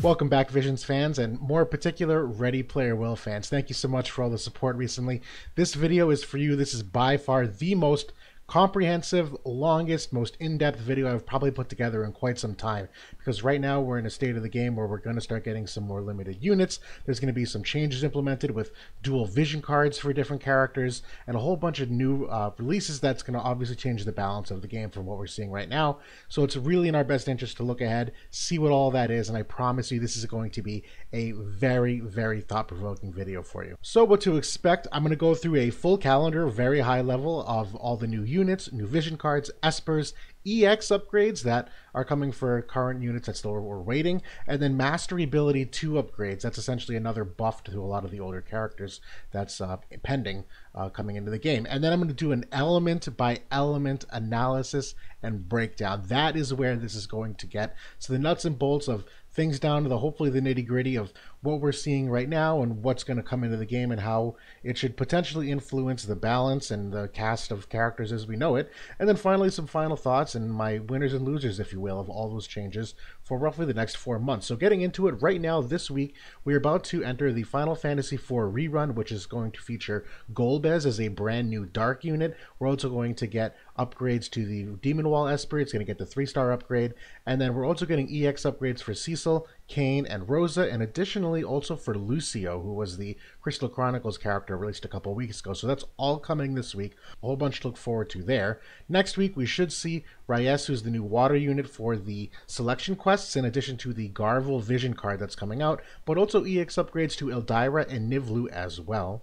Welcome back, Visions fans, and more particular, Ready Player Will fans. Thank you so much for all the support recently. This video is for you. This is by far the most comprehensive, longest, most in-depth video I've probably put together in quite some time, because right now we're in a state of the game where we're going to start getting some more limited units. There's going to be some changes implemented with dual vision cards for different characters and a whole bunch of new releases that's going to obviously change the balance of the game from what we're seeing right now. So it's really in our best interest to look ahead, see what all that is, and I promise you this is going to be a very, very thought-provoking video for you. So what to expect, I'm going to go through a full calendar, very high level, of all the new units, new vision cards, espers, EX upgrades that are coming for current units that still we're waiting, and then Mastery Ability 2 upgrades. That's essentially another buff to a lot of the older characters that's pending coming into the game. And then I'm going to do an element by element analysis and breakdown. That is where this is going to get. So the nuts and bolts of things down to the hopefully the nitty-gritty of what we're seeing right now and what's going to come into the game and how it should potentially influence the balance and the cast of characters as we know it. And then finally some final thoughts and my winners and losers, if you will, of all those changes for roughly the next 4 months. So getting into it right now, this week we're about to enter the Final Fantasy IV rerun, which is going to feature Golbez as a brand new dark unit. We're also going to get upgrades to the Demon Wall Esper. It's going to get the 3-star upgrade, and then we're also getting EX upgrades for Cecil, Kane, and Rosa, and additionally also for Lucio, who was the Crystal Chronicles character released a couple weeks ago. So that's all coming this week. A whole bunch to look forward to there. Next week we should see Reyes, who's the new water unit for the selection quests, in addition to the Garvel vision card that's coming out, but also EX upgrades to Eldyra and Nivlu as well.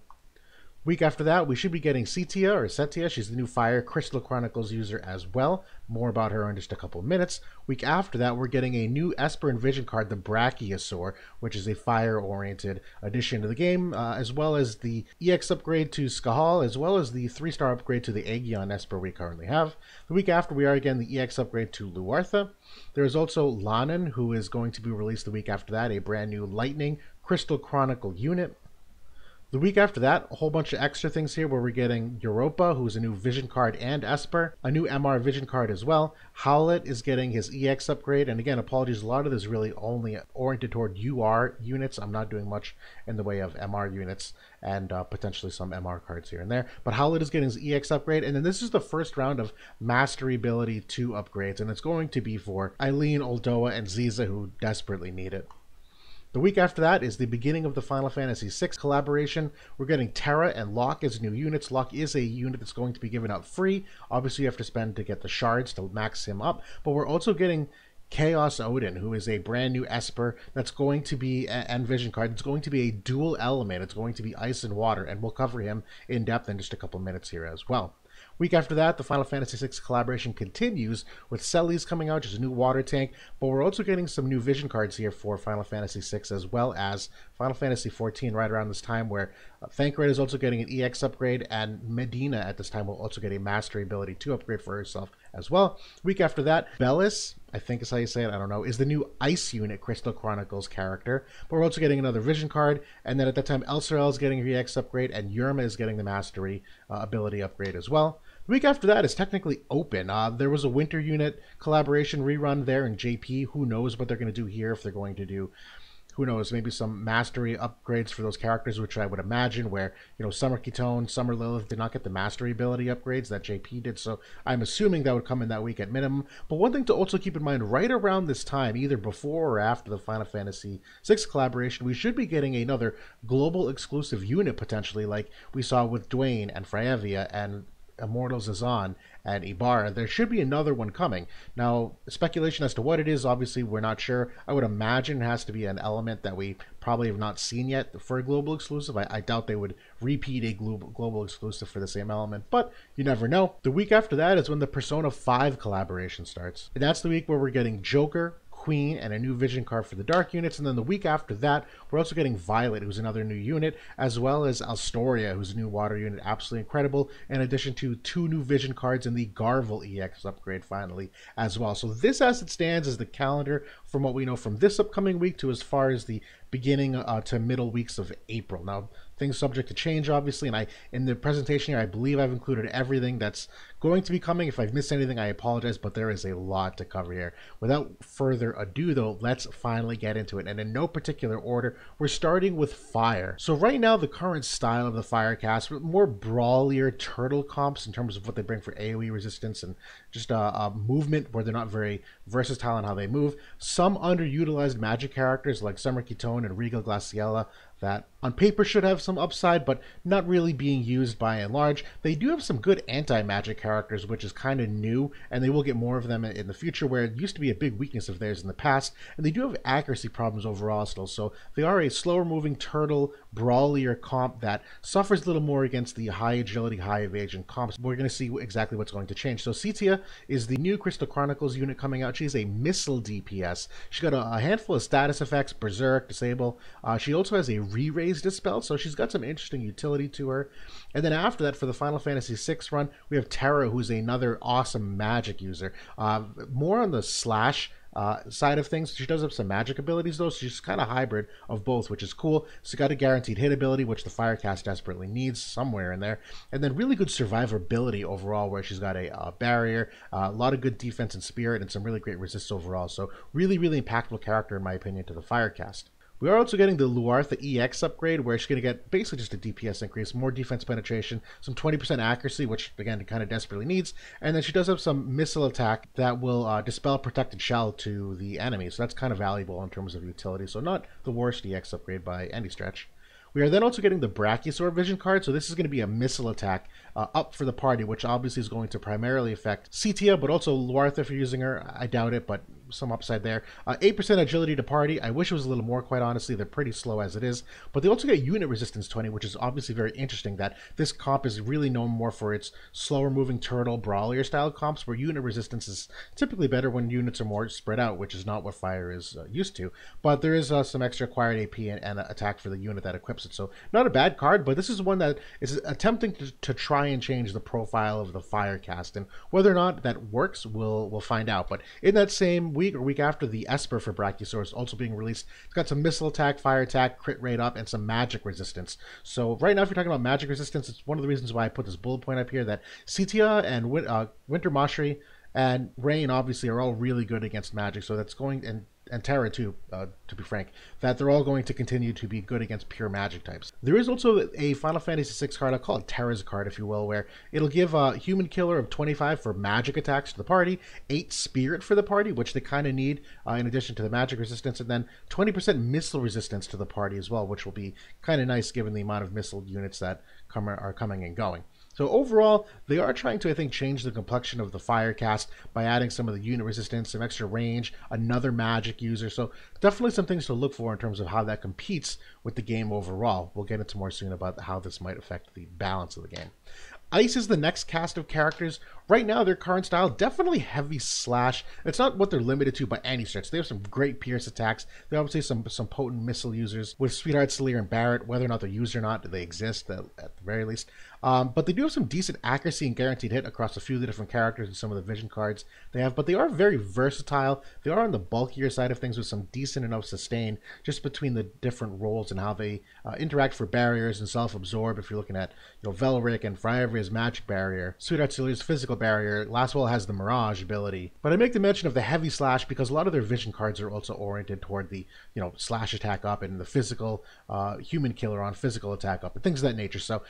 Week after that, we should be getting Setia. She's the new Fire Crystal Chronicles user as well. More about her in just a couple of minutes. Week after that, we're getting a new Esper and Vision card, the Brachiosaur, which is a fire-oriented addition to the game, as well as the EX upgrade to Skahal, as well as the 3-star upgrade to the Aegeon Esper we currently have. The week after, we are again the EX upgrade to Luartha. There is also Lanan, who is going to be released the week after that, a brand new Lightning Crystal Chronicle unit. The week after that, a whole bunch of extra things here where we're getting Europa, who's a new Vision card and Esper, a new MR Vision card as well. Howlett is getting his EX upgrade, and again, apologies, a lot of this is really only oriented toward UR units. I'm not doing much in the way of MR units and potentially some MR cards here and there. But Howlett is getting his EX upgrade, and then this is the first round of Mastery Ability 2 upgrades, and it's going to be for Eileen, Oldoa, and Ziza, who desperately need it. The week after that is the beginning of the Final Fantasy VI collaboration. We're getting Terra and Locke as new units. Locke is a unit that's going to be given out free. Obviously, you have to spend to get the shards to max him up. But we're also getting Chaos Odin, who is a brand new Esper that's going to be and Vision card. It's going to be a dual element. It's going to be ice and water, and we'll cover him in depth in just a couple minutes here as well. Week after that, the Final Fantasy VI collaboration continues with Celes coming out, just a new water tank, but we're also getting some new vision cards here for Final Fantasy VI as well as Final Fantasy XIV right around this time, where Thancred is also getting an EX upgrade, and Medina at this time will also get a Mastery Ability 2 upgrade for herself as well. Week after that, Bellis, I think is how you say it, I don't know, is the new Ice Unit Crystal Chronicles character, but we're also getting another Vision card, and then at that time Elsorel is getting an EX upgrade, and Yurma is getting the Mastery Ability upgrade as well. The week after that is technically open. There was a Winter Unit collaboration rerun there in JP. Who knows what they're going to do here, if they're going to do, who knows, maybe some mastery upgrades for those characters, which I would imagine, where, you know, Summer Ketone, Summer Lilith did not get the mastery ability upgrades that JP did, so I'm assuming that would come in that week at minimum. But one thing to also keep in mind, right around this time, either before or after the Final Fantasy VI collaboration, we should be getting another global exclusive unit potentially, like we saw with Dwayne and Fraevia and Immortal Zazan and Ibarra. There should be another one coming. Now, speculation as to what it is, obviously we're not sure. I would imagine it has to be an element that we probably have not seen yet for a global exclusive. I doubt they would repeat a global exclusive for the same element, but you never know. The week after that is when the Persona 5 collaboration starts. And that's the week where we're getting Joker, Queen, and a new Vision card for the Dark units, and then the week after that, we're also getting Violet, who's another new unit, as well as Alstoria, who's a new water unit, absolutely incredible, in addition to 2 new Vision cards and the Garvel EX upgrade finally as well. So this, as it stands, is the calendar from what we know from this upcoming week to as far as the beginning to middle weeks of April. Now, things subject to change, obviously, and in the presentation here, I believe I've included everything that's going to be coming. If I've missed anything, I apologize, but there is a lot to cover here. Without further ado, though, let's finally get into it, and in no particular order, we're starting with Fire. So right now, the current style of the Fire cast, more brawlier turtle comps in terms of what they bring for AoE resistance and just a movement where they're not very versatile in how they move. Some underutilized magic characters like Summer Kitone and Regal Glaciella that on paper should have some upside, but not really being used by and large. They do have some good anti-magic characters, which is kind of new, and they will get more of them in the future, where it used to be a big weakness of theirs in the past, and they do have accuracy problems overall still, so they are a slower-moving turtle, brawlier comp that suffers a little more against the high agility, high evasion comps. We're going to see exactly what's going to change. So Cetia is the new Crystal Chronicles unit coming out. She's a missile DPS. She's got a handful of status effects, Berserk, Disable. She also has a re-raise dispel, so she's got some interesting utility to her. And then after that, for the Final Fantasy VI run, we have Terra, who's another awesome magic user. More on the slash side of things. She does have some magic abilities, though, so she's kind of hybrid of both, which is cool. She's got a guaranteed hit ability, which the Firecast desperately needs somewhere in there. And then really good survivability overall, where she's got a barrier, a lot of good defense and spirit, and some really great resist overall. So really, really impactful character, in my opinion, to the Firecast. We are also getting the Luartha EX upgrade, where she's going to get basically just a DPS increase, more defense penetration, some 20% accuracy, which, again, it kind of desperately needs, and then she does have some missile attack that will dispel protected shell to the enemy, so that's kind of valuable in terms of utility, so not the worst EX upgrade by any stretch. We are then also getting the Brachiosaur vision card, so this is going to be a missile attack up for the party, which obviously is going to primarily affect Cetia, but also Luartha if you're using her. I doubt it, but some upside there. 8% agility to party. I wish it was a little more, quite honestly. They're pretty slow as it is. But they also get unit resistance 20, which is obviously very interesting, that this comp is really known more for its slower moving turtle brawlier style comps, where unit resistance is typically better when units are more spread out, which is not what Fire is used to. But there is some extra acquired AP and attack for the unit that equips it. So not a bad card, but this is one that is attempting to try and change the profile of the Fire cast. And whether or not that works, we'll find out. But in that same week or week after, the Esper for Brachiosaur is also being released. It's got some missile attack, fire attack, crit rate up, and some magic resistance. So right now, if you're talking about magic resistance, it's one of the reasons why I put this bullet point up here, that Cetia and Winter Mashri and Rain obviously are all really good against magic. So that's going, and Terra too, to be frank, that they're all going to continue to be good against pure magic types. There is also a Final Fantasy VI card, I'll call it Terra's card if you will, where it'll give a human killer of 25 for magic attacks to the party, 8 spirit for the party, which they kind of need in addition to the magic resistance, and then 20% missile resistance to the party as well, which will be kind of nice given the amount of missile units that are coming and going. So overall, they are trying to, I think, change the complexion of the Firecast by adding some of the unit resistance, some extra range, another magic user. So definitely some things to look for in terms of how that competes with the game overall. We'll get into more soon about how this might affect the balance of the game. Ice is the next cast of characters. Right now, their current style, definitely heavy slash. It's not what they're limited to by any stretch. They have some great pierce attacks. They obviously have some potent missile users with Sweetheart, Sleer, and Barret. Whether or not they're used or not, they exist at the very least. But they do have some decent accuracy and guaranteed hit across a few of the different characters and some of the vision cards they have. But they are very versatile. They are on the bulkier side of things with some decent enough sustain just between the different roles and how they interact for barriers and self-absorb. If you're looking at, Velric and Friavria's magic barrier, Sweetheart Sleer's physical barrier, Lastwell has the Mirage ability. But I make the mention of the heavy slash because a lot of their vision cards are also oriented toward the, slash attack up and the physical human killer on physical attack up and things of that nature. So,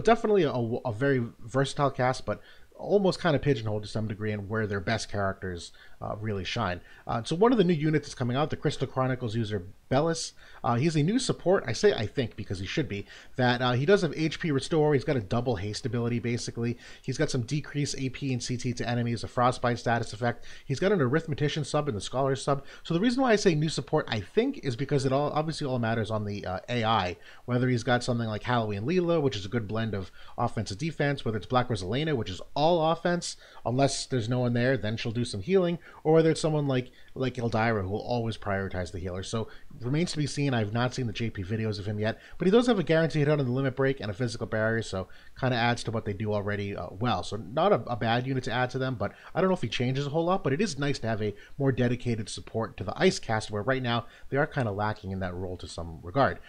definitely a very versatile cast, but almost kind of pigeonholed to some degree in where their best characters really shine. So one of the new units that's coming out, the Crystal Chronicles user Bellis, he's a new support. I say I think because he should be, that he does have HP restore. He's got a double haste ability basically. He's got some decreased AP and CT to enemies, a frostbite status effect. He's got an arithmetician sub and the scholar sub. So the reason why I say new support, I think, is because it obviously all matters on the AI, whether he's got something like Halloween Leela, which is a good blend of offense and defense, whether it's Black Rosalena, which is all offense, unless there's no one there, then she'll do some healing, or whether it's someone like like Eldyra, who will always prioritize the healer. So remains to be seen. I've not seen the JP videos of him yet, but he does have a guaranteed hit on the limit break and a physical barrier, so kind of adds to what they do already well. So not a bad unit to add to them, but I don't know if he changes a whole lot, but it is nice to have a more dedicated support to the ice cast, where right now they are kind of lacking in that role to some regard.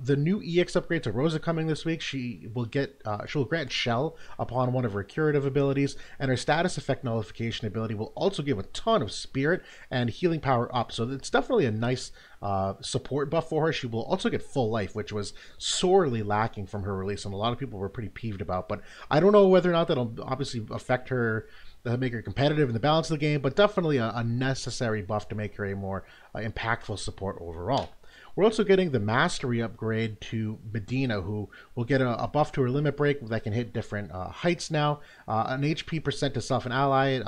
The new EX upgrade to Rosa coming this week, she'll grant Shell upon one of her curative abilities, and her status effect nullification ability will also give a ton of spirit and healing power up. So it's definitely a nice support buff for her. She will also get full life, which was sorely lacking from her release, and a lot of people were pretty peeved about. But I don't know whether or not that'll obviously affect her, make her competitive in the balance of the game, but definitely a necessary buff to make her a more impactful support overall. We're also getting the Mastery upgrade to Medina, who will get a buff to her limit break that can hit different heights now, an HP percent to self and ally,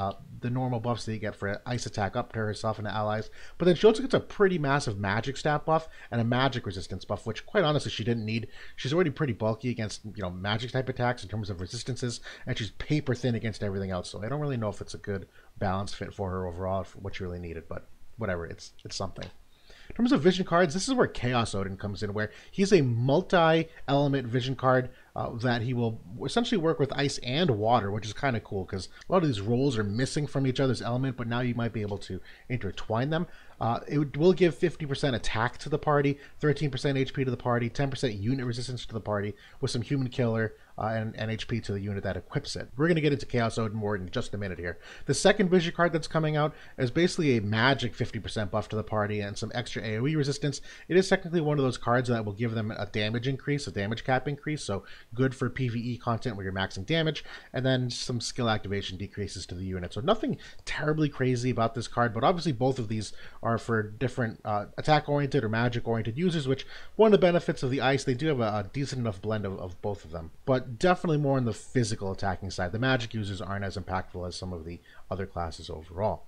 the normal buffs that you get for ice attack up to herself and allies. But then she also gets a pretty massive magic stat buff and a magic resistance buff, which quite honestly she didn't need. She's already pretty bulky against magic type attacks in terms of resistances, and she's paper thin against everything else. So I don't really know if it's a good balance fit for her overall, for what she really needed, but whatever, it's something. In terms of vision cards, this is where Chaos Odin comes in, where he's a multi-element vision card that he will essentially work with ice and water, which is kind of cool because a lot of these roles are missing from each other's element, but now you might be able to intertwine them. It will give 50% attack to the party, 13% HP to the party, 10% unit resistance to the party, with some human killer and HP to the unit that equips it. We're going to get into Chaos Odin more in just a minute here. The second vision card that's coming out is basically a magic 50% buff to the party and some extra AoE resistance. It is technically one of those cards that will give them a damage increase, a damage cap increase, so good for PvE content where you're maxing damage, and then some skill activation decreases to the unit. So nothing terribly crazy about this card, but obviously both of these are for different attack-oriented or magic-oriented users, which one of the benefits of the ice, they do have a decent enough blend of both of them, but definitely more on the physical attacking side. The magic users aren't as impactful as some of the other classes overall.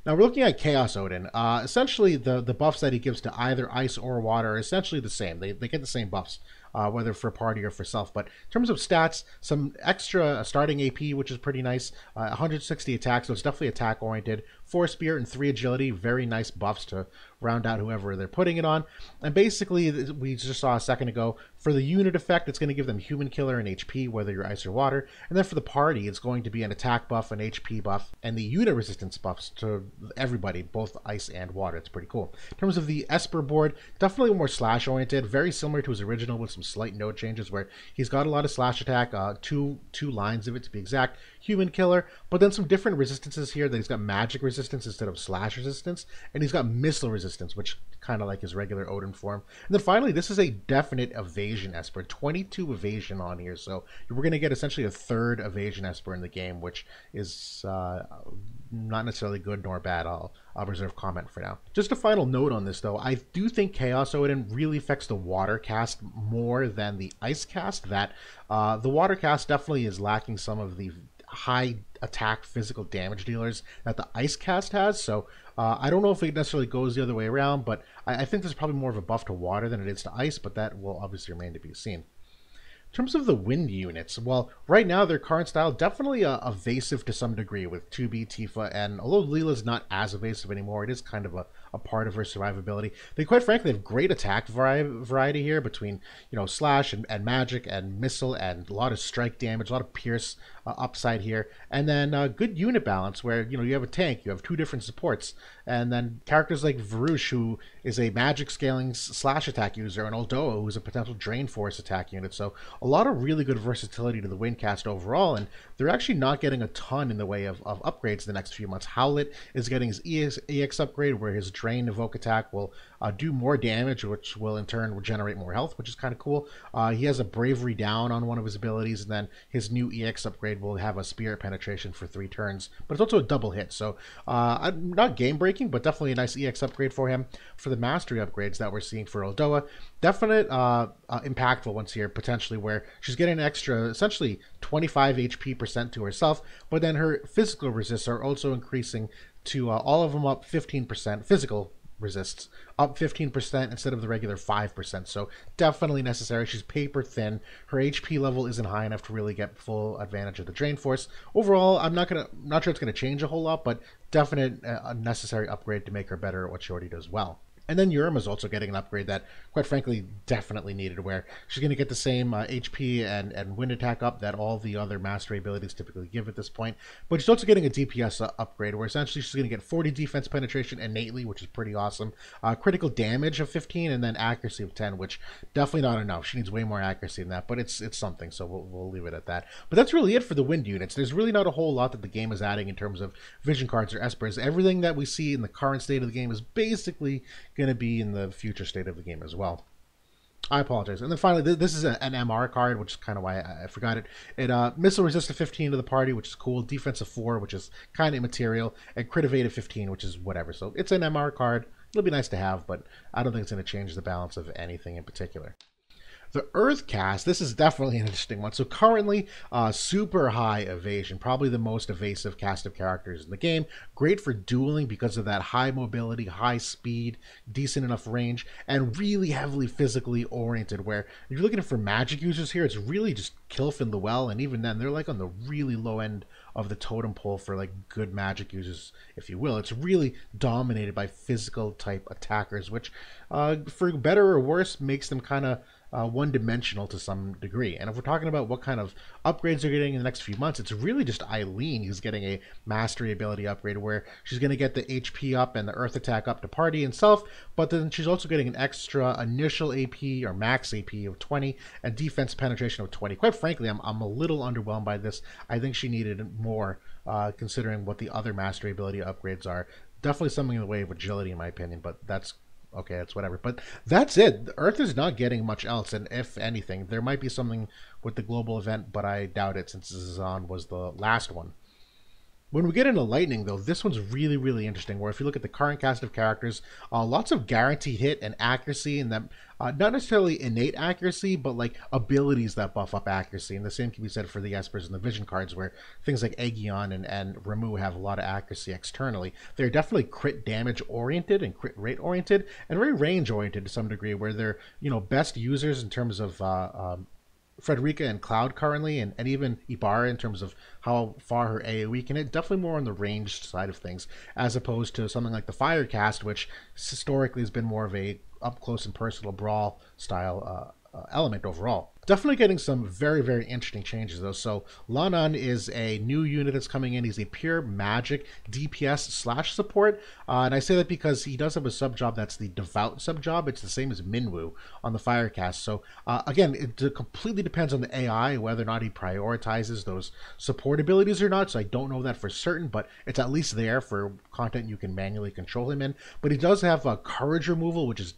Now we're looking at Chaos Odin. Essentially, the buffs that he gives to either ice or water are essentially the same. They get the same buffs, whether for party or for self. But in terms of stats, some extra starting AP, which is pretty nice. 160 attack, so it's definitely attack-oriented. 4 spirit and 3 agility, very nice buffs to round out whoever they're putting it on. And basically, we just saw a second ago, for the unit effect, it's going to give them human killer and HP, whether you're ice or water. And then for the party, it's going to be an attack buff, an HP buff, and the unit resistance buffs to everybody, both ice and water. It's pretty cool. In terms of the Esper board, definitely more slash-oriented, very similar to his original with some slight node changes where he's got a lot of slash attack, two lines of it to be exact, human killer, but then some different resistances here that he's got magic resistance instead of slash resistance, and he's got missile resistance, which kind of like his regular Odin form. And then finally, this is a definite evasion Esper, 22 evasion on here, so we're going to get essentially a third evasion Esper in the game, which is not necessarily good nor bad. I'll reserve comment for now. Just a final note on this though, I do think Chaos Odin really affects the water cast more than the ice cast. That the water cast definitely is lacking some of the high attack physical damage dealers that the ice cast has, so I don't know if it necessarily goes the other way around, but I think there's probably more of a buff to water than it is to ice, but that will obviously remain to be seen. In terms of the wind units, well, right now their current style definitely evasive to some degree with 2B, Tifa, and although Leela's not as evasive anymore, it is kind of a part of her survivability. They quite frankly have great attack variety here between, slash and magic and missile and a lot of strike damage, a lot of pierce upside here, and then good unit balance where, you have a tank, you have 2 different supports, and then characters like Varush, who is a magic scaling slash attack user, and Oldoa, who's a potential drain force attack unit. So a lot of really good versatility to the Windcast overall, and they're actually not getting a ton in the way of upgrades the next few months. Howlet is getting his EX upgrade, where his drain evoke attack will do more damage, which will in turn generate more health, which is kind of cool. He has a bravery down on one of his abilities, and then his new EX upgrade will have a spirit penetration for 3 turns, but it's also a double hit, so not game breaking, but definitely a nice EX upgrade for him. For the mastery upgrades that we're seeing for Oldoa, definite impactful ones here potentially, where she's getting an extra essentially 25 HP percent to herself, but then her physical resists are also increasing to all of them up 15%, physical resists, up 15% instead of the regular 5%. So definitely necessary. She's paper thin. Her HP level isn't high enough to really get full advantage of the Drain Force. Overall, I'm not sure it's gonna change a whole lot, but definite a necessary upgrade to make her better at what she already does well. And then Yurma's also getting an upgrade that, quite frankly, definitely needed, where she's going to get the same HP and wind attack up that all the other mastery abilities typically give at this point. But she's also getting a DPS upgrade, where essentially she's going to get 40 defense penetration innately, which is pretty awesome. Critical damage of 15, and then accuracy of 10, which definitely not enough. She needs way more accuracy than that, but it's something, so we'll leave it at that. But that's really it for the wind units. There's really not a whole lot that the game is adding in terms of vision cards or espers. Everything that we see in the current state of the game is basically going to be in the future state of the game as well. I apologize. And then finally, this is an MR card, which is kind of why I forgot it. It missile resistant 15 to the party, which is cool. Defensive 4, which is kind of immaterial, and crit evaded 15, which is whatever. So it's an MR card. It'll be nice to have, but I don't think it's going to change the balance of anything in particular. The Earth cast, this is definitely an interesting one. So currently, super high evasion, probably the most evasive cast of characters in the game. Great for dueling because of that high mobility, high speed, decent enough range, and really heavily physically oriented, where if you're looking for magic users here, it's really just Kilfin the Well, and even then, they're like on the really low end of the totem pole for like good magic users, if you will. It's really dominated by physical type attackers, which for better or worse makes them kind of one-dimensional to some degree. And if we're talking about what kind of upgrades they're getting in the next few months, it's really just Eileen who's getting a mastery ability upgrade, where she's going to get the HP up and the earth attack up to party and self, but then she's also getting an extra initial AP or max AP of 20 and defense penetration of 20. Quite frankly, I'm a little underwhelmed by this. I think she needed more, considering what the other mastery ability upgrades are. Definitely something in the way of agility, in my opinion, but that's okay, that's whatever. But that's it. Earth is not getting much else, and if anything, there might be something with the global event, but I doubt it, since Zazan was the last one. When we get into Lightning, though, this one's really, really interesting, where if you look at the current cast of characters, lots of guaranteed hit and accuracy, and that not necessarily innate accuracy, but like abilities that buff up accuracy. And the same can be said for the espers and the vision cards, where things like Aegeon and Ramu have a lot of accuracy externally. They're definitely crit damage oriented and crit rate oriented, and very range oriented to some degree, where they're, you know, best users in terms of Frederica and Cloud currently, and even Ibarra in terms of how far her AoE can hit. Definitely more on the ranged side of things, as opposed to something like the Firecast, which historically has been more of a up-close and personal brawl style element overall. Definitely getting some very, very interesting changes, though. So Lanan is a new unit that's coming in. He's a pure magic DPS / support. And I say that because he does have a sub-job that's the devout sub-job. It's the same as Minwu on the Firecast. So again, it completely depends on the AI, whether or not he prioritizes those support abilities or not. So I don't know that for certain, but it's at least there for content you can manually control him in. But he does have a courage removal, which is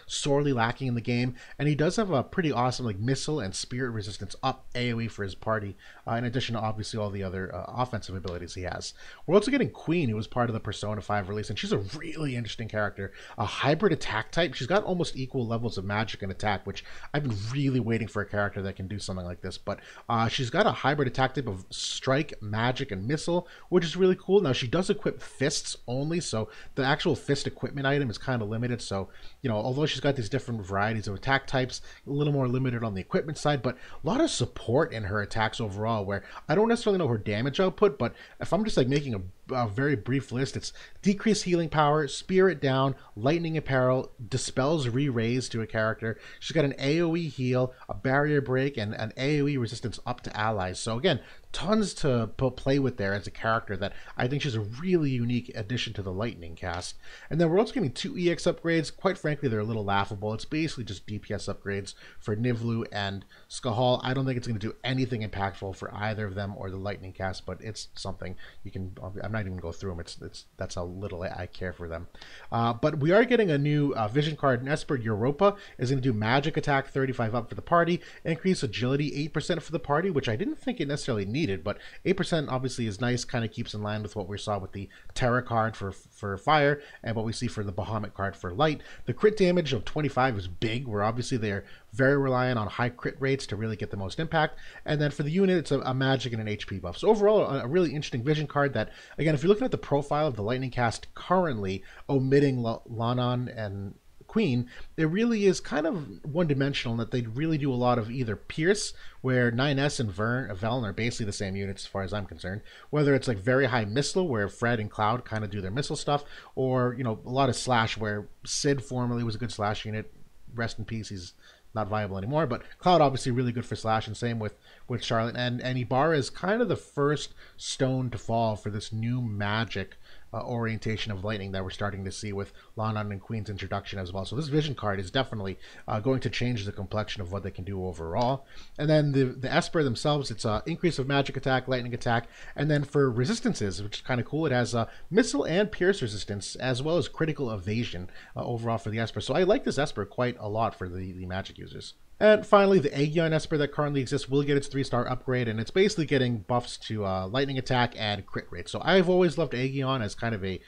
sorely lacking in the game. And he does have a pretty awesome like missile and spirit resistance up AoE for his party, in addition to obviously all the other offensive abilities he has. We're also getting Queen, who was part of the Persona 5 release, and she's a really interesting character. A hybrid attack type. She's got almost equal levels of magic and attack, which I've been really waiting for a character that can do something like this. But she's got a hybrid attack type of strike, magic, and missile, which is really cool. Now, she does equip fists only, so the actual fist equipment item is kind of limited. So, although she's got these different varieties of attack types, a little more limited on the equipment side, but a lot of support in her attacks overall, where I don't necessarily know her damage output, but if I'm just like making a very brief list, it's decreased healing power, spirit down, lightning apparel, dispels re-raise to a character. She's got an AoE heal, a barrier break, and an AoE resistance up to allies. So again, tons to play with there as a character that I think she's a really unique addition to the Lightning cast. And then we're also getting 2 EX upgrades. Quite frankly, they're a little laughable. It's basically just DPS upgrades for Nivlu and Skahal. I don't think it's going to do anything impactful for either of them or the Lightning cast, but it's something you can. I'm not even going to go through them. That's how little I care for them. But we are getting a new vision card. And Esper Europa is going to do magic attack 35 up for the party, increase agility 8% for the party, which I didn't think it necessarily needed, but 8% obviously is nice, kind of keeps in line with what we saw with the Terra card for fire and what we see for the Bahamut card for light. The crit damage of 25 is big, where obviously they're very reliant on high crit rates to really get the most impact. And then for the unit, it's a magic and an HP buff. So overall, a really interesting vision card that, Again, if you're looking at the profile of the Lightning cast currently, omitting Lanon and Queen, it really is kind of one-dimensional in that they really do a lot of either Pierce, where 9S and Velen are basically the same units as far as I'm concerned, whether it's like very high missile, where Fred and Cloud kind of do their missile stuff, or, you know, a lot of Slash, where Sid formerly was a good Slash unit, rest in peace, he's not viable anymore, but Cloud obviously really good for Slash, and same with Charlotte, and Ibarra is kind of the first stone to fall for this new magic orientation of Lightning that we're starting to see with Lanon and Queen's introduction as well. So this vision card is definitely going to change the complexion of what they can do overall. And then the Esper themselves, it's increase of magic attack, lightning attack, and then for resistances, which is kind of cool, it has missile and pierce resistance as well as critical evasion overall for the Esper. So I like this Esper quite a lot for the magic users. And finally, the Aegion Esper that currently exists will get its 3-star upgrade, and it's basically getting buffs to lightning attack and crit rate. So I've always loved Aegion as kind of a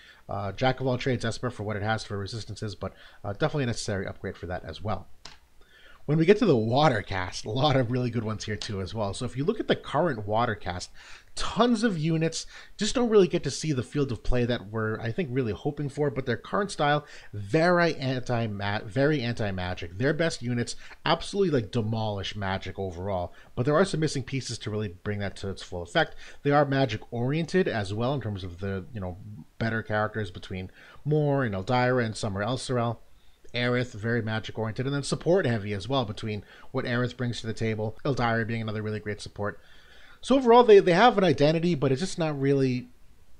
jack-of-all-trades Esper for what it has for resistances, but definitely a necessary upgrade for that as well. When we get to the water cast, a lot of really good ones here too as well. So if you look at the current water cast, tons of units just don't really get to see the field of play that we're, I think, really hoping for, but their current style, very anti-magic. Their best units absolutely like demolish magic overall, but there are some missing pieces to really bring that to its full effect. They are magic oriented as well in terms of the, you know, better characters between Moore and Eldyra and Summer Elsorel. Aerith, very magic oriented, and then support heavy as well between what Aerith brings to the table, Eldyra being another really great support. So overall, they have an identity, but it's just not really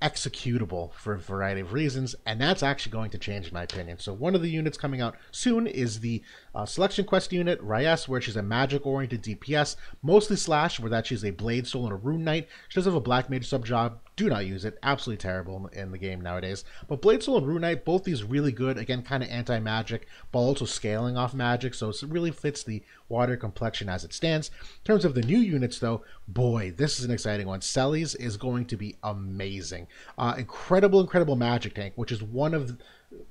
executable for a variety of reasons, and that's actually going to change in my opinion. So one of the units coming out soon is the Selection Quest unit, Ryes, where she's a magic-oriented DPS, mostly Slash, where that she's a Blade Soul and a Rune Knight. She does have a Black Mage sub-job. Do not use it. Absolutely terrible in the game nowadays. But Blade Soul and Rune Knight, both these really good. Again, kind of anti-magic, but also scaling off magic, so it really fits the water complexion as it stands. In terms of the new units, though, boy, this is an exciting one. Celes is going to be amazing. Incredible magic tank, which is one of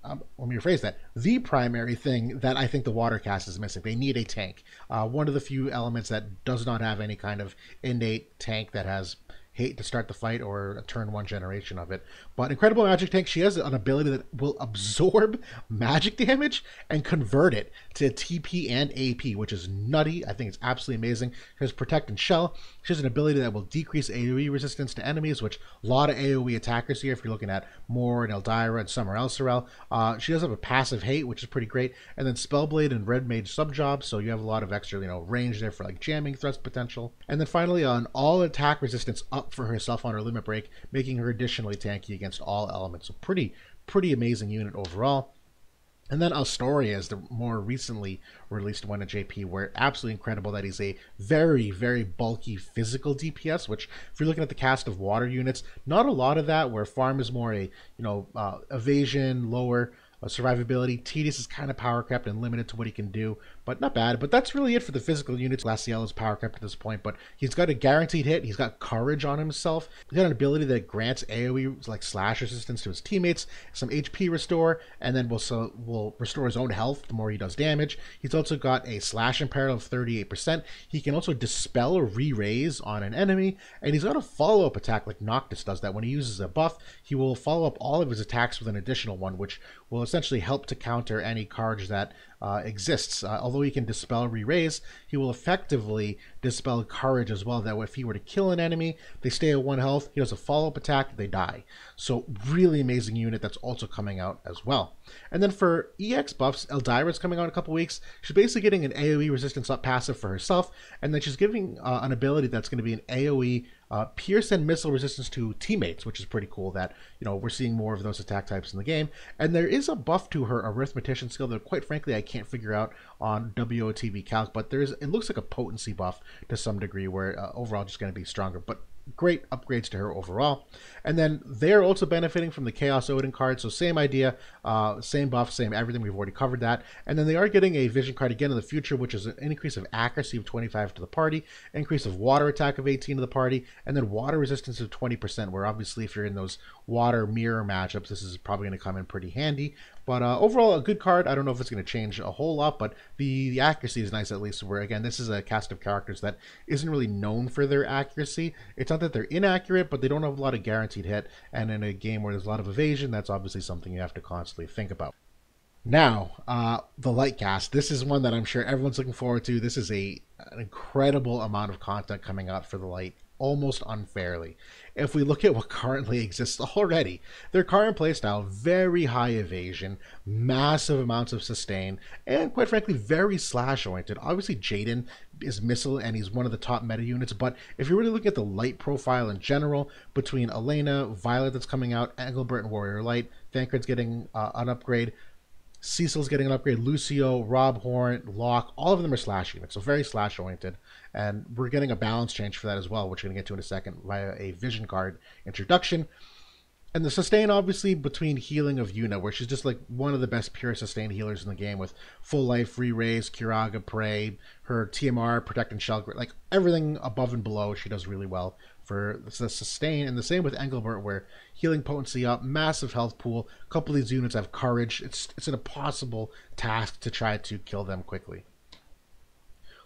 let me rephrase that, the primary thing that I think the water cast is missing. They need a tank. One of the few elements that does not have any kind of innate tank that has hate to start the fight or a turn 1 generation of it. But incredible magic tank. She has an ability that will absorb magic damage and convert it to TP and AP, which is nutty. I think it's absolutely amazing. She has Protect and Shell. She has an ability that will decrease AoE resistance to enemies, which a lot of AoE attackers here, if you're looking at Moore and Eldyra and Summer Elsorel. She does have a passive hate, which is pretty great. And then Spellblade and Red Mage sub-jobs, so you have a lot of extra, you know, range there for like jamming thrust potential. And then finally, on all attack resistance up for herself on her limit break, making her additionally tanky against all elements. So pretty amazing unit overall. And then Astoria is the more recently released one at JP, where absolutely incredible that he's a very bulky physical DPS, which if you're looking at the cast of water units, not a lot of that, where farm is more a, you know, evasion, lower survivability. Tidus is kind of power crept and limited to what he can do, but not bad. But that's really it for the physical units. Glaciel is power crept at this point, but he's got a guaranteed hit. He's got courage on himself. He's got an ability that grants AoE like slash resistance to his teammates, some HP restore, and then will restore his own health the more he does damage. He's also got a slash imperil of 38%. He can also dispel or re-raise on an enemy, and he's got a follow-up attack like Noctis does that when he uses a buff, he will follow up all of his attacks with an additional one, which will essentially help to counter any courage that exists. Although he can dispel re-raise, he will effectively dispel courage as well, that if he were to kill an enemy, they stay at 1 health, he does a follow-up attack, they die. So really amazing unit that's also coming out as well. And then for EX buffs, Eldyra is coming out in a couple weeks. She's basically getting an AoE resistance up passive for herself, and then she's giving an ability that's going to be an AoE pierce and missile resistance to teammates, which is pretty cool that, you know, we're seeing more of those attack types in the game. And there is a buff to her arithmetician skill that quite frankly I can't figure out on WOTV calc, but it looks like a potency buff to some degree, where overall just going to be stronger. But great upgrades to her overall. And then they're also benefiting from the Chaos Odin card, so same idea, same buff, same everything. We've already covered that. And then they are getting a vision card again in the future, which is an increase of accuracy of 25 to the party, increase of water attack of 18 to the party, and then water resistance of 20%, where obviously if you're in those water mirror matchups, this is probably going to come in pretty handy. But overall, a good card. I don't know if it's going to change a whole lot, but the accuracy is nice at least. Where again, this is a cast of characters that isn't really known for their accuracy. It's not that they're inaccurate, but they don't have a lot of guaranteed hit. And in a game where there's a lot of evasion, that's obviously something you have to constantly think about. Now, the light cast. This is one that I'm sure everyone's looking forward to. This is an incredible amount of content coming out for the light, almost unfairly. If we look at what currently exists already, their current playstyle, very high evasion, massive amounts of sustain, and quite frankly, very slash-oriented. Obviously, Jaden is missile, and he's one of the top meta units, but if you're really looking at the light profile in general, between Elena, Violet that's coming out, Engelbert and Warrior Light, Thancred's getting an upgrade, Cecil's getting an upgrade, Lucio, Rob Horn, Locke, all of them are slash units, so very slash oriented. And we're getting a balance change for that as well, which we're going to get to in a second via a vision card introduction. And the sustain, obviously, between healing of Yuna, where she's just like one of the best pure sustain healers in the game with full life, re-raise, Curaga, Prey, her TMR, Protect and Shell, like everything above and below, she does really well for the sustain. And the same with Engelbert, where healing potency up, massive health pool, a couple of these units have courage. It's an impossible task to try to kill them quickly.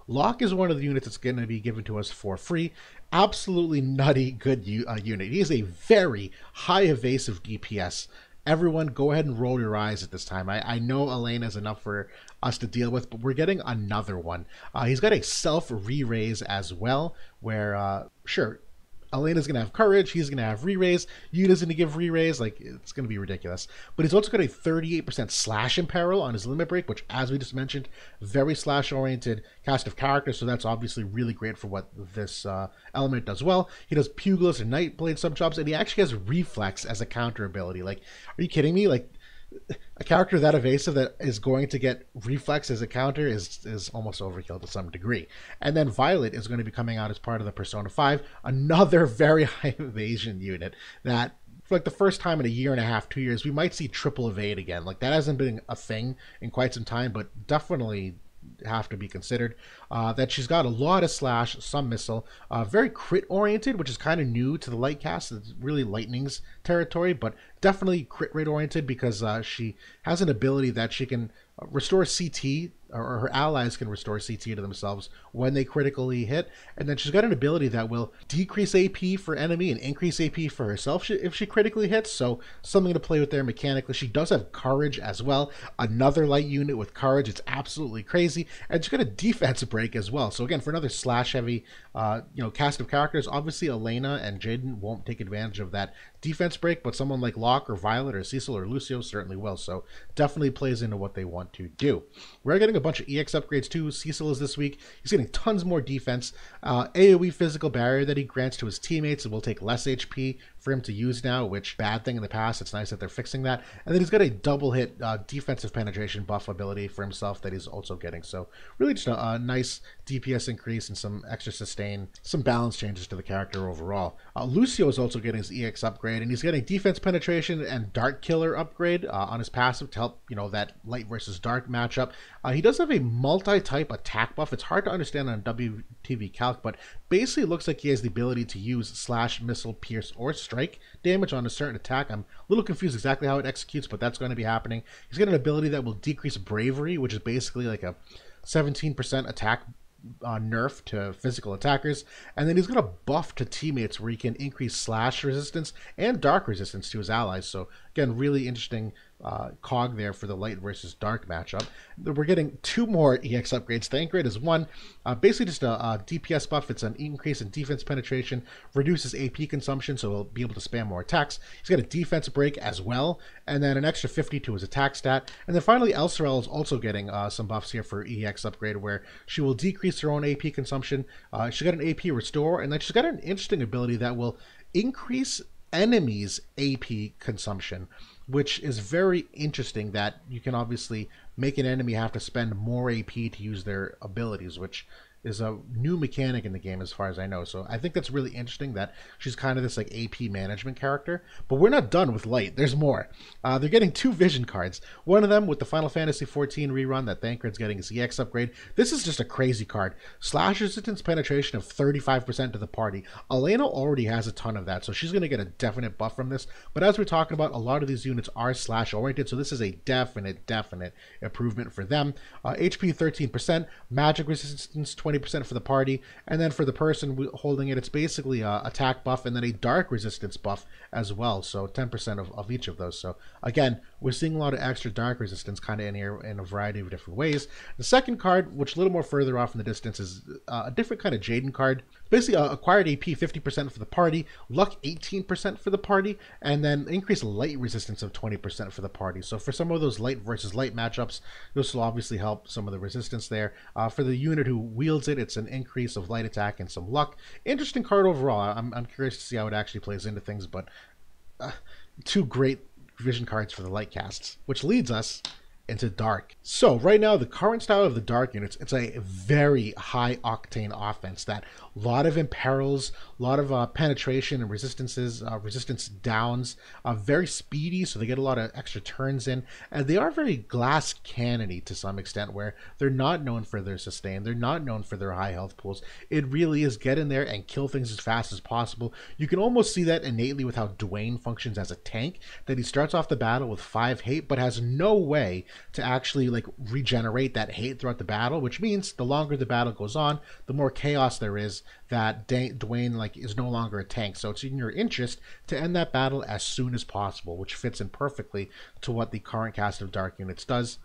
Locke is one of the units that's going to be given to us for free. Absolutely nutty good unit. He is a very high evasive DPS. Everyone, go ahead and roll your eyes at this time. I know Elena is enough for us to deal with, but we're getting another one. He's got a self re-raise as well, where, sure, Elena's going to have courage, he's going to have re-raise, Yuna's going to give re-raise, like, it's going to be ridiculous. But he's also got a 38% slash imperil on his limit break, which, as we just mentioned, very slash-oriented cast of characters, so that's obviously really great for what this element does well. He does Pugilist and Nightblade sub-jobs, and he actually has Reflex as a counter ability. Like, are you kidding me? Like, a character that evasive that is going to get Reflex as a counter is almost overkill to some degree. And then Violet is going to be coming out as part of the Persona 5, another very high evasion unit that, for like the first time in a year and a half, 2 years, we might see triple evade again. Like, that hasn't been a thing in quite some time, but definitely have to be considered. That she's got a lot of slash, some missile, very crit oriented, which is kind of new to the light cast. It's really Lightning's territory, but definitely crit rate oriented because she has an ability that she can restore CT, or her allies can restore CT to themselves when they critically hit. And then she's got an ability that will decrease AP for enemy and increase AP for herself if she critically hits. So something to play with there mechanically. She does have courage as well. Another light unit with courage. It's absolutely crazy. And she's got a defense break as well. So again, for another slash heavy cast of characters, obviously Elena and Jaden won't take advantage of that defense break, but someone like Locke or Violet or Cecil or Lucio certainly will. So definitely plays into what they want to do. We're getting a bunch of EX upgrades too. Cecil is this week. He's getting tons more defense. AoE physical barrier that he grants to his teammates. It will take less HP for him to use now, which bad thing in the past. It's nice that they're fixing that. And then he's got a double hit defensive penetration buff ability for himself that he's also getting. So really just a nice DPS increase and some extra sustain, some balance changes to the character overall. Lucio is also getting his EX upgrade, and he's getting defense penetration and Dark Killer upgrade on his passive to help, that light versus dark matchup. He does have a multi-type attack buff. It's hard to understand on WOTV calc, but basically it looks like he has the ability to use slash, missile, pierce, or strike damage on a certain attack. I'm a little confused exactly how it executes, but that's going to be happening. He's got an ability that will decrease bravery, which is basically like a 17% attack nerf to physical attackers, and then he's got a buff to teammates where he can increase slash resistance and dark resistance to his allies. So again, really interesting cog there for the light versus dark matchup. We're getting two more EX upgrades. Thancred is one, basically just a DPS buff. It's an increase in defense penetration, reduces AP consumption, so he'll be able to spam more attacks. He's got a defense break as well, and then an extra 50 to his attack stat. And then finally, Elsorel is also getting some buffs here for EX upgrade, where she will decrease her own AP consumption. She's got an AP restore, and then she's got an interesting ability that will increase enemies' AP consumption, which is very interesting, that you can obviously make an enemy have to spend more AP to use their abilities, which is a new mechanic in the game as far as I know. So I think that's really interesting that she's kind of this like AP management character. But we're not done with Light. There's more. They're getting 2 vision cards. One of them with the Final Fantasy XIV rerun that Thancred's getting his EX upgrade. This is just a crazy card. Slash resistance penetration of 35% to the party. Elena already has a ton of that, so she's going to get a definite buff from this. But as we're talking about, a lot of these units are slash oriented, so this is a definite improvement for them. HP 13%, magic resistance 20% for the party, and then for the person holding it, it's basically a attack buff and then a dark resistance buff as well, so 10% of each of those. So again, we're seeing a lot of extra dark resistance kind of in here in a variety of different ways. The second card, which a little more further off in the distance, is a different kind of Jaden card. Basically, acquired AP 50% for the party, luck 18% for the party, and then increased light resistance of 20% for the party. So for some of those light versus light matchups, this will obviously help some of the resistance there. For the unit who wields it, it's an increase of light attack and some luck. Interesting card overall. I'm curious to see how it actually plays into things, but 2 great vision cards for the light casts, which leads us into dark. So right now, the current style of the dark units, it's a very high octane offense that a lot of imperils, a lot of penetration and resistances, resistance downs, very speedy, so they get a lot of extra turns in, and they are very glass cannony to some extent, where they're not known for their sustain, they're not known for their high health pools. It really is get in there and kill things as fast as possible. You can almost see that innately with how Dwayne functions as a tank, that he starts off the battle with 5 hate, but has no way to actually like regenerate that hate throughout the battle, which means the longer the battle goes on, the more chaos there is, that Dwayne like is no longer a tank. So it's in your interest to end that battle as soon as possible, which fits in perfectly to what the current cast of dark units does.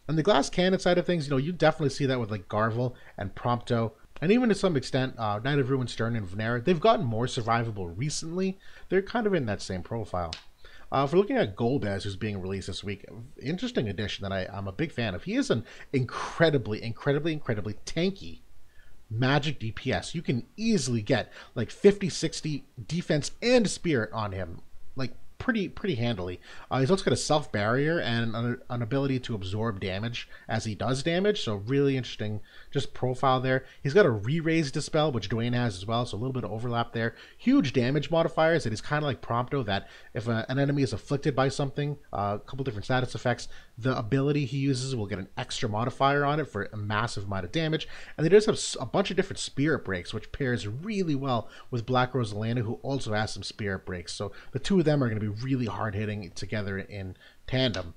On the glass cannon side of things, you definitely see that with like Garvel and Prompto, and even to some extent Knight of Ruin, Stern, and Venera. They've gotten more survivable recently. They're kind of in that same profile. If we're looking at Golbez, who's being released this week, interesting addition that I'm a big fan of. He is an incredibly tanky magic DPS. You can easily get like 50-60 defense and spirit on him, like pretty handily. He's also got a self barrier and an ability to absorb damage as he does damage, so really interesting just profile there. He's got a re-raise dispel, which Dwayne has as well, so a little bit of overlap there. Huge damage modifiers, and he's kind of like Prompto, that if an enemy is afflicted by something, a couple different status effects, the ability he uses will get an extra modifier on it for a massive amount of damage. And he does have a bunch of different spirit breaks, which pairs really well with Black Rosalana, who also has some spirit breaks. So the two of them are going to be really hard hitting together in tandem.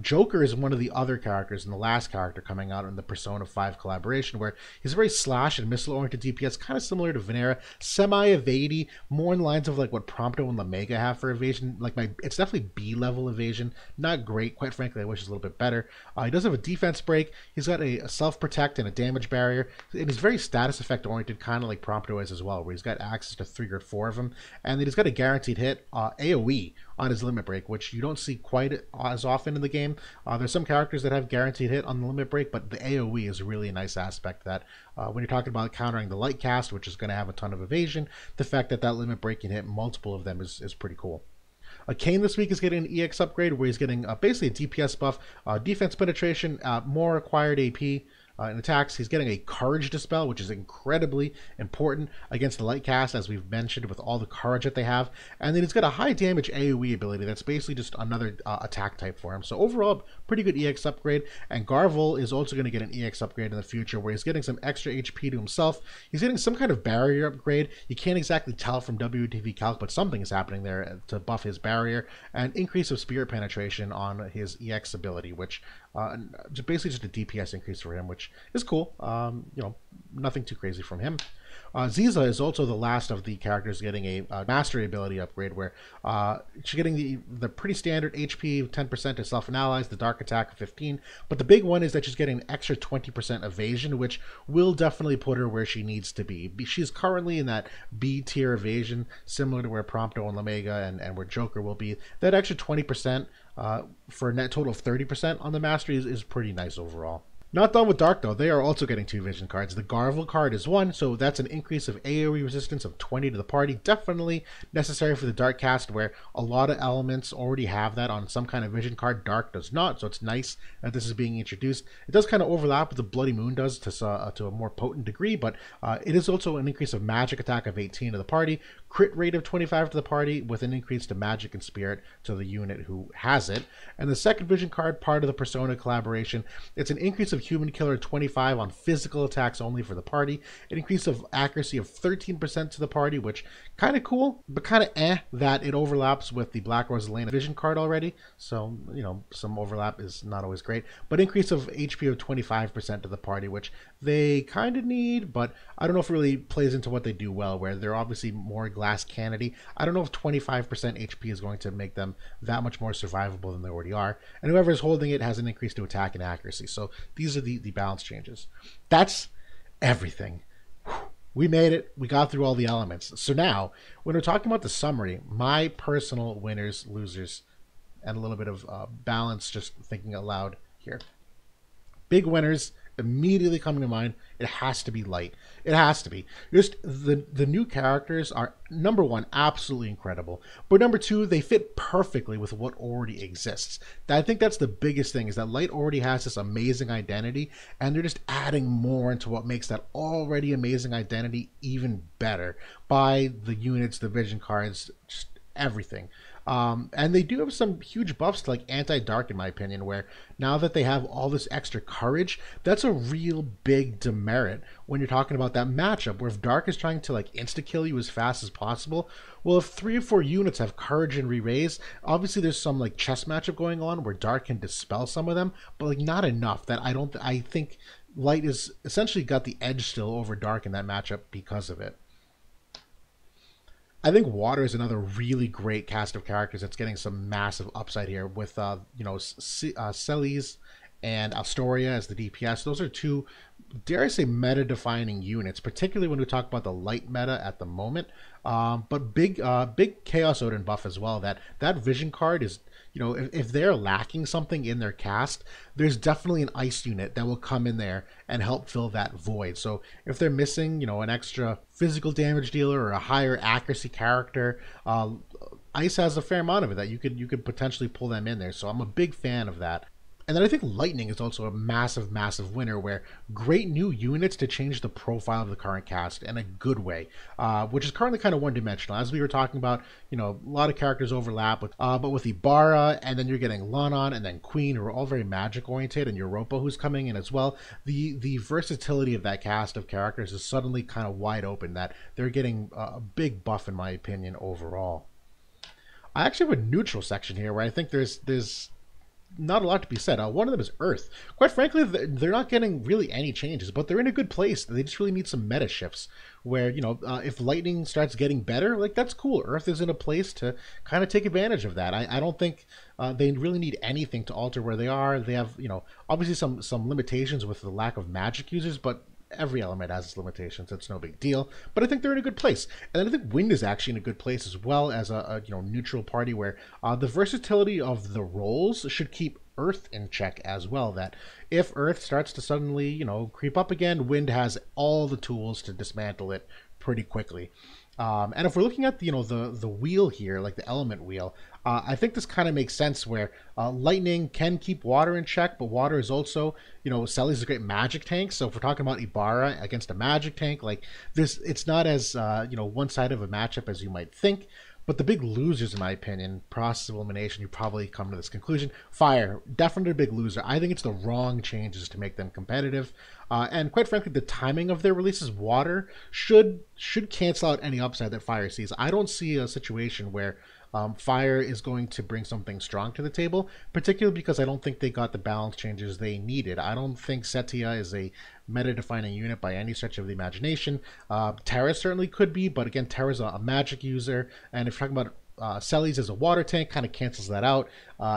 Joker is one of the other characters, and the last character coming out in the Persona 5 collaboration, where he's a very slash and missile oriented DPS, kind of similar to Venera, semi-evady, more in lines of like what Prompto and Lamega have for evasion. Like it's definitely B level evasion, not great, quite frankly. I wish it's a little bit better. He does have a defense break. He's got a self protect and a damage barrier, and he's very status effect oriented, kind of like Prompto is as well, where he's got access to 3 or 4 of them, and then he's got a guaranteed hit AoE on his limit break, which you don't see quite as often in the game. There's some characters that have guaranteed hit on the limit break, but the AoE is really a nice aspect that when you're talking about countering the light cast, which is going to have a ton of evasion, the fact that that limit break can hit multiple of them is pretty cool. Kane this week is getting an EX upgrade, where he's getting basically a DPS buff, defense penetration, more acquired AP, in attacks. He's getting a Courage Dispel, which is incredibly important against the light cast, as we've mentioned, with all the courage that they have. And then he's got a high damage AoE ability that's basically just another attack type for him. So overall, pretty good EX upgrade. And Garvel is also going to get an EX upgrade in the future, where he's getting some extra HP to himself. He's getting some kind of barrier upgrade. You can't exactly tell from WOTV calc, but something is happening there to buff his barrier, and increase of spirit penetration on his EX ability, which basically just a DPS increase for him, which is cool. Nothing too crazy from him. Ziza is also the last of the characters getting a mastery ability upgrade, where she's getting the pretty standard HP 10% to self and allies, the dark attack of 15, but the big one is that she's getting an extra 20% evasion, which will definitely put her where she needs to be. She's currently in that B tier evasion, similar to where Prompto and Lamega and where Joker will be. That extra 20% for a net total of 30% on the mastery is pretty nice overall. Not done with Dark though. They are also getting 2 vision cards. The Garvel card is 1, so that's an increase of AoE resistance of 20 to the party. Definitely necessary for the Dark cast, where a lot of elements already have that on some kind of vision card. Dark does not, so it's nice that this is being introduced. It does kind of overlap with the Bloody Moon does to a more potent degree, but it is also an increase of magic attack of 18 to the party, crit rate of 25 to the party, with an increase to magic and spirit to the unit who has it. And the second vision card, part of the Persona collaboration, it's an increase of Human Killer 25 on physical attacks only for the party, an increase of accuracy of 13% to the party, which kind of cool, but kind of that it overlaps with the Black Rosalina vision card already, so you know, some overlap is not always great. But increase of HP of 25% to the party, which they kind of need, but I don't know if it really plays into what they do well, where they're obviously more glass cannony. I don't know if 25% HP is going to make them that much more survivable than they already are, and whoever is holding it has an increase to attack and accuracy. So these are the balance changes. That's everything. We made it. We got through all the elements. So now, when we're talking about the summary, my personal winners, losers, and a little bit of balance, just thinking out loud here. Big winners immediately coming to mind, it has to be Light. It has to be. Just the new characters are, number one, absolutely incredible, but number two, they fit perfectly with what already exists. I think that's the biggest thing, is that Light already has this amazing identity, and they're just adding more into what makes that already amazing identity even better by the units, the vision cards, just everything. And they do have some huge buffs to like anti-dark, in my opinion, where now that they have all this extra courage, that's a real big demerit when you're talking about that matchup, where if dark is trying to like insta-kill you as fast as possible, well, if 3 or 4 units have courage and re-raise, obviously there's some like chess matchup going on where dark can dispel some of them, but like not enough that I think Light is essentially got the edge still over dark in that matchup because of it. I think Water is another really great cast of characters that's getting some massive upside here with, Celes and Astoria as the DPS. Those are 2, dare I say, meta-defining units, particularly when we talk about the Light meta at the moment. But big Chaos Odin buff as well. That vision card is, if they're lacking something in their cast, there's definitely an ice unit that will come in there and help fill that void. So if they're missing, an extra physical damage dealer or a higher accuracy character, ice has a fair amount of it that you could potentially pull them in there. So I'm a big fan of that. And then I think Lightning is also a massive, massive winner, where great new units to change the profile of the current cast in a good way, which is currently kind of one-dimensional. As we were talking about, a lot of characters overlap, but with Ibarra, and then you're getting Lanon, and then Queen, who are all very magic-oriented, and Europa, who's coming in as well. The versatility of that cast of characters is suddenly kind of wide open, that they're getting a big buff, in my opinion, overall. I actually have a neutral section here, where I think there's not a lot to be said. One of them is Earth. Quite frankly, they're not getting really any changes, but they're in a good place. They just really need some meta shifts where, if Lightning starts getting better, like, that's cool. Earth is in a place to kind of take advantage of that. I don't think they really need anything to alter where they are. They have, obviously some limitations with the lack of magic users, but every element has its limitations. It's no big deal, but I think they're in a good place. And then I think Wind is actually in a good place as well, as a neutral party, where the versatility of the roles should keep Earth in check as well. That if Earth starts to suddenly creep up again, Wind has all the tools to dismantle it pretty quickly. And if we're looking at the wheel here, like the element wheel, I think this kind of makes sense, where Lightning can keep Water in check, but Water is also, Celes is a great magic tank. So if we're talking about Ibarra against a magic tank, like this, it's not as one-sided of a matchup as you might think. But the big losers, in my opinion, process of elimination, you probably come to this conclusion. Fire, definitely a big loser. I think it's the wrong changes to make them competitive. And quite frankly, the timing of their releases, Water, should cancel out any upside that Fire sees. I don't see a situation where Fire is going to bring something strong to the table, particularly because I don't think they got the balance changes they needed. I don't think Setia is a meta-defining unit by any stretch of the imagination. Terra certainly could be, but again, Terra's a magic user, and if you're talking about Celes as a water tank, kind of cancels that out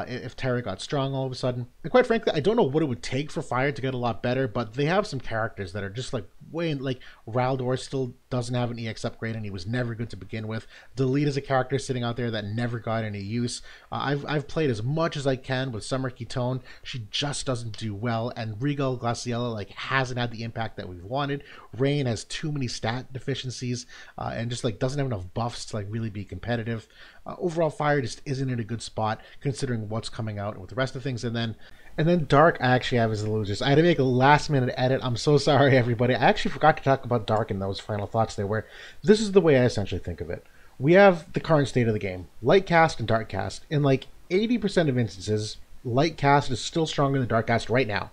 if Terra got strong all of a sudden. And quite frankly, I don't know what it would take for Fire to get a lot better, but they have some characters that are just like way like Raldor still doesn't have an EX upgrade, and he was never good to begin with. Delete is a character sitting out there that never got any use. I've played as much as I can with Summer Ketone. She just doesn't do well, and Regal Glaciella like hasn't had the impact that we've wanted. Rain has too many stat deficiencies, and just like doesn't have enough buffs to like really be competitive. Overall, Fire just isn't in a good spot considering what's coming out with the rest of things. And then Dark, I actually have as the losers. I had to make a last minute edit. I'm so sorry, everybody. I actually forgot to talk about Dark in those final thoughts there, where this is the way I essentially think of it. We have the current state of the game, light cast and dark cast. In like 80% of instances, light cast is still stronger than dark cast right now.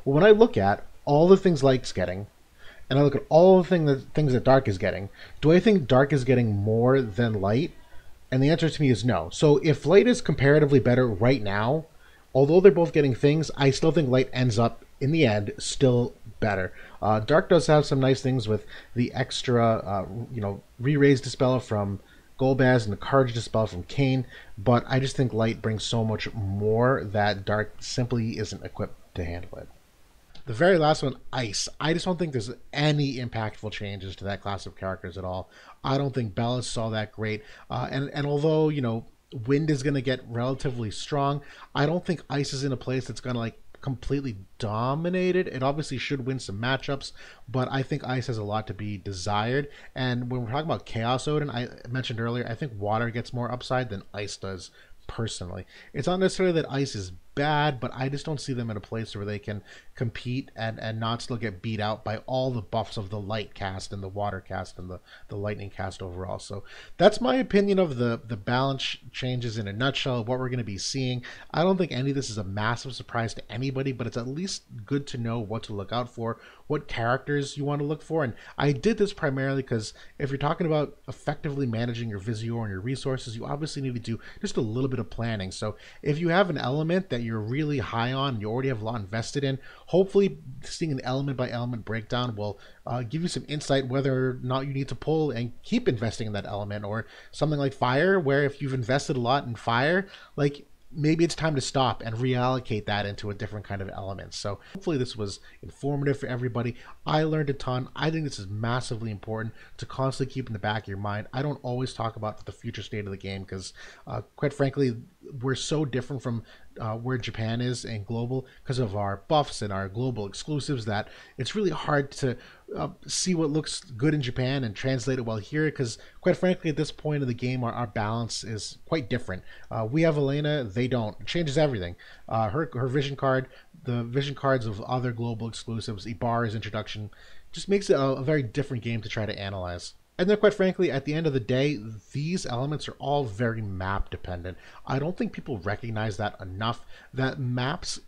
Well, when I look at all the things light's getting, and I look at all the things that dark is getting, do I think dark is getting more than light? And the answer to me is no. So if light is comparatively better right now, although they're both getting things, I still think light ends up, in the end, still better. Dark does have some nice things with the extra, re-raise Dispel from Golbaz and the Carnage Dispel from Kayn, but I just think light brings so much more that dark simply isn't equipped to handle it. The very last one, Ice. I just don't think there's any impactful changes to that class of characters at all. I don't think Bella's all that great. And although, Wind is going to get relatively strong, I don't think Ice is in a place that's going to like completely dominate it. It obviously should win some matchups, but I think Ice has a lot to be desired. And when we're talking about Chaos Odin, I mentioned earlier, I think Water gets more upside than Ice does personally. It's not necessarily that Ice is bad, but I just don't see them in a place where they can compete and not still get beat out by all the buffs of the light cast and the water cast and the lightning cast overall. So that's my opinion of the balance changes in a nutshell, what we're going to be seeing. I don't think any of this is a massive surprise to anybody, but it's at least good to know what to look out for, what characters you want to look for. And I did this primarily because if you're talking about effectively managing your Visior and your resources, you obviously need to do just a little bit of planning. So if you have an element that you're really high on and you already have a lot invested in, hopefully seeing an element by element breakdown will give you some insight whether or not you need to pull and keep investing in that element. Or something like Fire, where if you've invested a lot in Fire, like maybe it's time to stop and reallocate that into a different kind of element. So hopefully this was informative for everybody. I learned a ton. I think this is massively important to constantly keep in the back of your mind. I don't always talk about the future state of the game because quite frankly, we're so different from where Japan is and global because of our buffs and our global exclusives that it's really hard to see what looks good in Japan and translate it well here, because quite frankly at this point of the game our balance is quite different. We have Elena, they don't. It changes everything. Her vision card, the vision cards of other global exclusives, Ibarra's introduction just makes it a very different game to try to analyze. And then quite frankly, at the end of the day, these elements are all very map dependent. I don't think people recognize that enough, that maps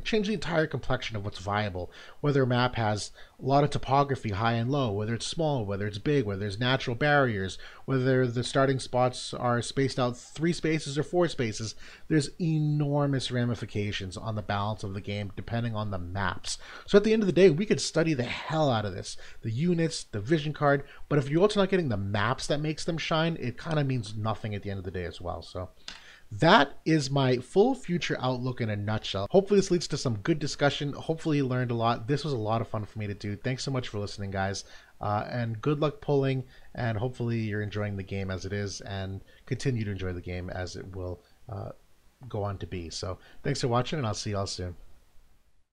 change the entire complexion of what's viable. Whether a map has a lot of topography, high and low, whether it's small, whether it's big, whether there's natural barriers, whether the starting spots are spaced out 3 spaces or 4 spaces, there's enormous ramifications on the balance of the game depending on the maps. So at the end of the day, we could study the hell out of this, the units, the vision card, but if you're also not getting the maps that makes them shine, it kind of means nothing at the end of the day as well. So that is my full future outlook in a nutshell. Hopefully this leads to some good discussion. Hopefully you learned a lot. This was a lot of fun for me to do. Thanks so much for listening, guys. And good luck pulling, and hopefully you're enjoying the game as it is and continue to enjoy the game as it will go on to be. So thanks for watching, and I'll see y'all soon.